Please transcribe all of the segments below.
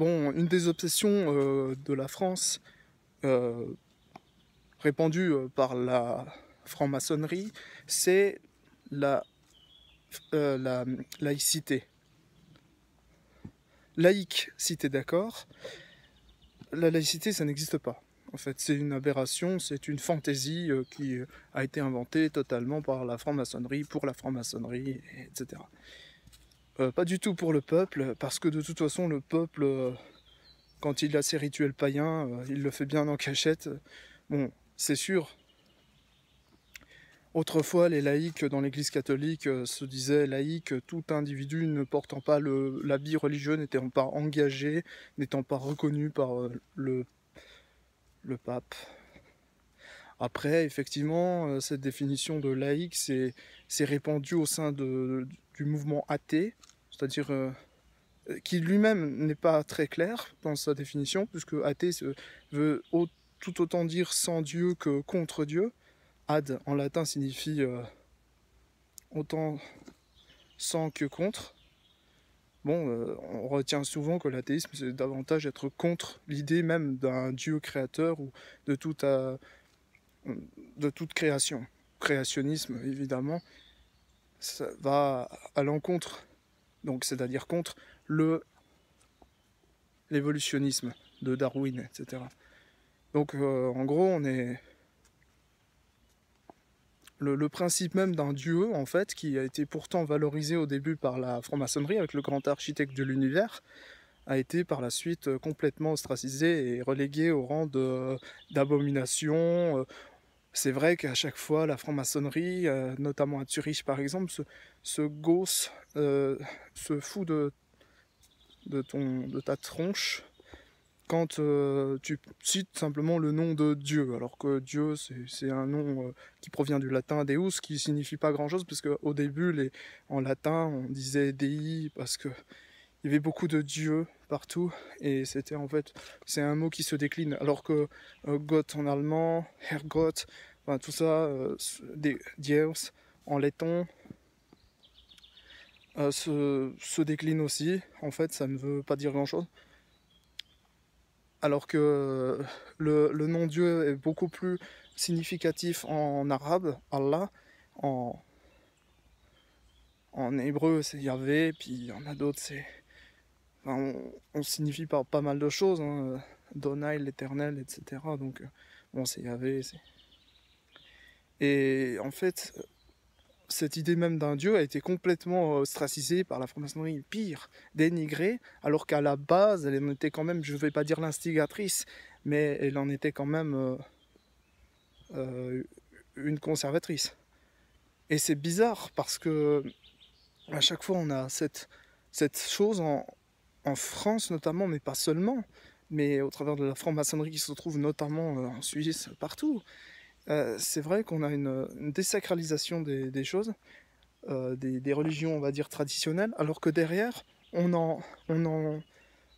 Bon, une des obsessions de la France, euh, répandue par la franc-maçonnerie, c'est la, la laïcité. Laïque, si t'es d'accord, la laïcité, ça n'existe pas. En fait, c'est une aberration, c'est une fantaisie qui a été inventée totalement par la franc-maçonnerie, pour la franc-maçonnerie, etc. Pas du tout pour le peuple, parce que de toute façon, le peuple, quand il a ses rituels païens, il le fait bien en cachette. Bon, c'est sûr. Autrefois, les laïcs dans l'Église catholique se disaient laïcs, tout individu ne portant pas l'habit religieux, n'étant pas engagé, n'étant pas reconnu par le pape. Après, effectivement, cette définition de laïc s'est répandue au sein du mouvement athée, c'est-à-dire qui lui-même n'est pas très clair dans sa définition, puisque athée veut tout autant dire sans Dieu que contre Dieu. Ad en latin signifie autant sans que contre. Bon, on retient souvent que l'athéisme, c'est davantage être contre l'idée même d'un Dieu créateur ou de toute, de toute création. Créationnisme, évidemment, ça va à l'encontre, donc c'est-à-dire contre l'évolutionnisme de Darwin, etc. Donc, en gros, on est le principe même d'un dieu, en fait, qui a été pourtant valorisé au début par la franc-maçonnerie avec le grand architecte de l'univers, a été par la suite complètement ostracisé et relégué au rang d'abomination. C'est vrai qu'à chaque fois, la franc-maçonnerie, notamment à Zurich par exemple, se gausse, se fout de ta tronche quand tu cites simplement le nom de Dieu, alors que Dieu, c'est un nom qui provient du latin Deus, qui signifie pas grand-chose, parce qu'au début, en latin, on disait Dei, parce qu'il y avait beaucoup de dieux partout, et c'était en fait, c'est un mot qui se décline, alors que Gott en allemand, Herrgott, enfin, tout ça, Dievs en letton, se décline aussi, en fait, ça ne veut pas dire grand-chose. Alors que le nom Dieu est beaucoup plus significatif en arabe, Allah, en, en hébreu c'est Yahvé, puis il y en a d'autres, enfin, on signifie par pas mal de choses, hein, Donai, l'éternel, etc. Donc, bon, c'est Yahvé. Et en fait, cette idée même d'un Dieu a été complètement ostracisée par la franc-maçonnerie, pire, dénigrée, alors qu'à la base, elle en était quand même, je ne vais pas dire l'instigatrice, mais elle en était quand même une conservatrice. Et c'est bizarre parce que à chaque fois on a cette chose en France notamment, mais pas seulement, mais au travers de la franc-maçonnerie qui se trouve notamment en Suisse, partout. C'est vrai qu'on a une désacralisation des choses, des religions, on va dire, traditionnelles, alors que derrière, on en, on en,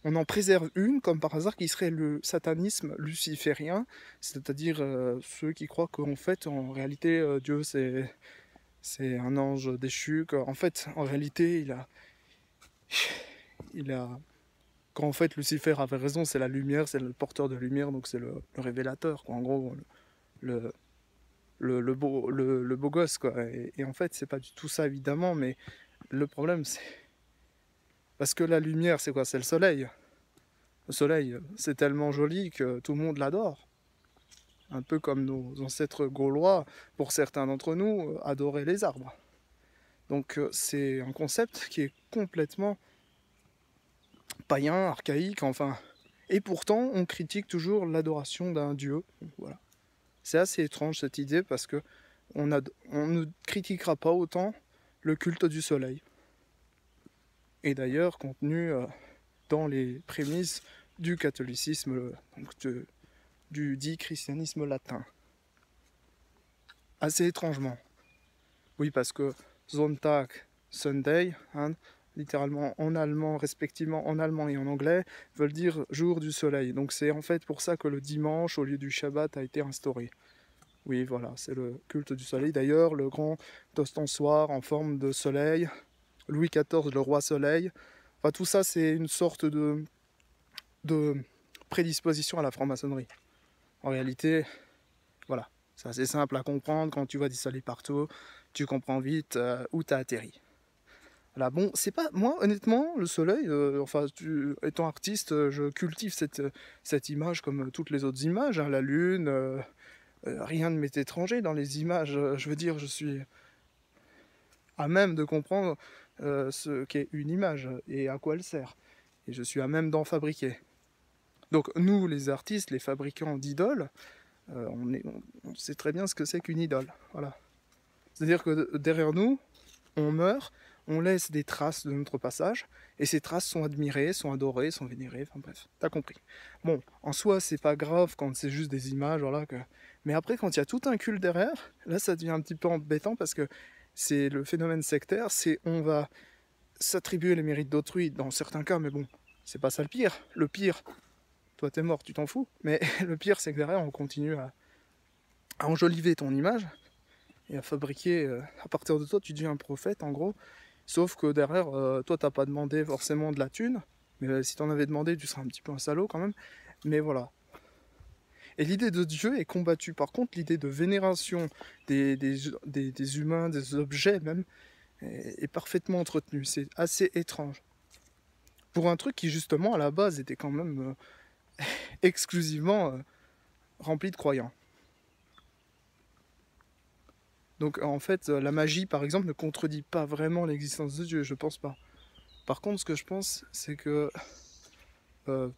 on en préserve une, comme par hasard, qui serait le satanisme luciférien, c'est-à-dire ceux qui croient qu'en fait, en réalité, Dieu, c'est un ange déchu, qu'en fait, en réalité, il a, qu'en fait, Lucifer avait raison, c'est la lumière, c'est le porteur de lumière, donc c'est le révélateur, quoi. En gros, le, le beau gosse, quoi. Et en fait, c'est pas du tout ça, évidemment, mais le problème, c'est parce que la lumière, c'est quoi? C'est le soleil. Le soleil, c'est tellement joli que tout le monde l'adore. Un peu comme nos ancêtres gaulois, pour certains d'entre nous, adoraient les arbres. Donc c'est un concept qui est complètement païen, archaïque, enfin. Et pourtant, on critique toujours l'adoration d'un dieu. Voilà. C'est assez étrange cette idée parce que on ne critiquera pas autant le culte du soleil. Et d'ailleurs, contenu dans les prémices du catholicisme, donc du dit christianisme latin. Assez étrangement. Oui, parce que Sonntag, Sunday, hein, littéralement en allemand, respectivement en allemand et en anglais, veulent dire jour du soleil. Donc c'est en fait pour ça que le dimanche, au lieu du Shabbat, a été instauré. Oui, voilà, c'est le culte du soleil. D'ailleurs, le grand ostensoir en forme de soleil, Louis XIV, le roi soleil, enfin tout ça c'est une sorte de prédisposition à la franc-maçonnerie. En réalité, voilà, c'est assez simple à comprendre. Quand tu vois des soleils partout, tu comprends vite où tu as atterri. Voilà, bon, c'est pas... Moi, honnêtement, le soleil, étant artiste, je cultive cette image comme toutes les autres images, hein, la lune, rien ne m'est étranger dans les images. Je veux dire, je suis à même de comprendre ce qu'est une image et à quoi elle sert. Et je suis à même d'en fabriquer. Donc nous, les artistes, les fabricants d'idoles, on sait très bien ce que c'est qu'une idole. Voilà. C'est-à-dire que derrière nous, on meurt, on laisse des traces de notre passage, et ces traces sont admirées, sont adorées, sont vénérées, enfin bref, t'as compris. Bon, en soi, c'est pas grave quand c'est juste des images, voilà. Mais après, quand il y a tout un culte derrière, là, ça devient un petit peu embêtant, parce que c'est le phénomène sectaire, c'est on va s'attribuer les mérites d'autrui dans certains cas, mais bon, c'est pas ça le pire. Le pire, toi t'es mort, tu t'en fous, mais le pire, c'est que derrière, on continue à enjoliver ton image, et à fabriquer, à partir de toi, tu deviens un prophète, en gros. Sauf que derrière, toi, t'as pas demandé forcément de la thune. Mais si t'en avais demandé, tu serais un petit peu un salaud quand même. Mais voilà. Et l'idée de Dieu est combattue. Par contre, l'idée de vénération des humains, des objets même, est parfaitement entretenue. C'est assez étrange. Pour un truc qui, justement, à la base, était quand même exclusivement rempli de croyants. Donc en fait, la magie, par exemple, ne contredit pas vraiment l'existence de Dieu, je pense pas. Par contre, ce que je pense, c'est que euh,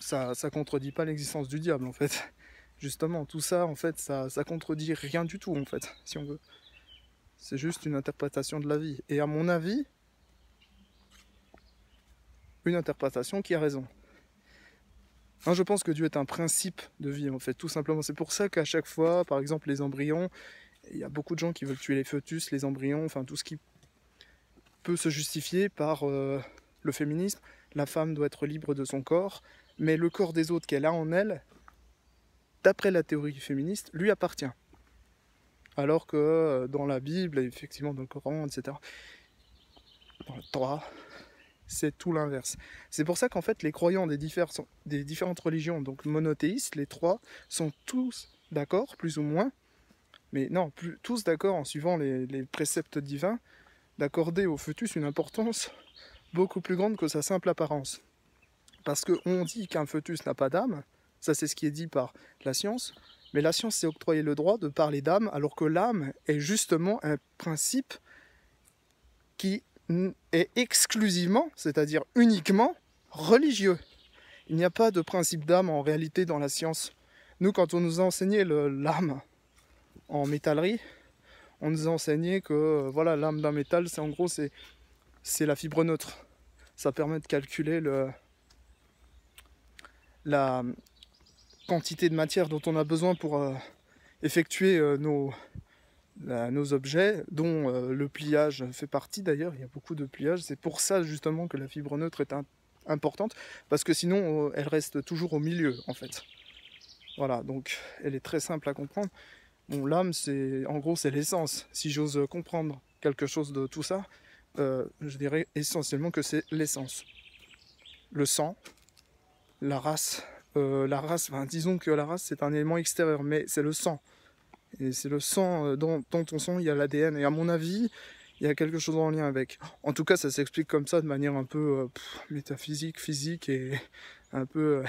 ça contredit pas l'existence du diable, en fait. Justement, tout ça, en fait, ça contredit rien du tout, en fait, si on veut. C'est juste une interprétation de la vie. Et à mon avis, une interprétation qui a raison. Hein, je pense que Dieu est un principe de vie, en fait, tout simplement. C'est pour ça qu'à chaque fois, par exemple, les embryons, il y a beaucoup de gens qui veulent tuer les fœtus, les embryons, enfin tout ce qui peut se justifier par le féminisme. La femme doit être libre de son corps, mais le corps des autres qu'elle a en elle, d'après la théorie féministe, lui appartient. Alors que dans la Bible, effectivement dans le Coran, etc., dans le Torah, c'est tout l'inverse. C'est pour ça qu'en fait les croyants des différentes religions, donc monothéistes, les trois, sont tous d'accord, plus ou moins, mais non, tous d'accord en suivant les préceptes divins, d'accorder au fœtus une importance beaucoup plus grande que sa simple apparence. Parce qu'on dit qu'un fœtus n'a pas d'âme, ça c'est ce qui est dit par la science, mais la science s'est octroyé le droit de parler d'âme, alors que l'âme est justement un principe qui est exclusivement, c'est-à-dire uniquement, religieux. Il n'y a pas de principe d'âme en réalité dans la science. Nous, quand on nous a enseigné l'âme en métallerie, on nous a enseigné que voilà, l'âme d'un métal, c'est en gros c'est la fibre neutre. Ça permet de calculer la quantité de matière dont on a besoin pour effectuer nos objets, dont le pliage fait partie d'ailleurs. Il y a beaucoup de pliage. C'est pour ça justement que la fibre neutre est importante, parce que sinon elle reste toujours au milieu en fait. Voilà, donc elle est très simple à comprendre. Bon, l'âme, c'est en gros c'est l'essence. Si j'ose comprendre quelque chose de tout ça, je dirais essentiellement que c'est l'essence. Le sang, la race, enfin, disons que la race c'est un élément extérieur, mais c'est le sang. Et c'est le sang, dans ton sang il y a l'ADN, et à mon avis, il y a quelque chose en lien avec. En tout cas, ça s'explique comme ça, de manière un peu métaphysique, physique, et un peu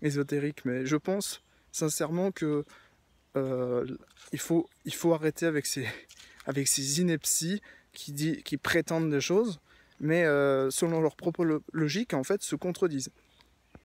ésotérique, mais je pense sincèrement que il faut arrêter avec ces inepties qui prétendent des choses, mais selon leur propre logique, en fait, se contredisent.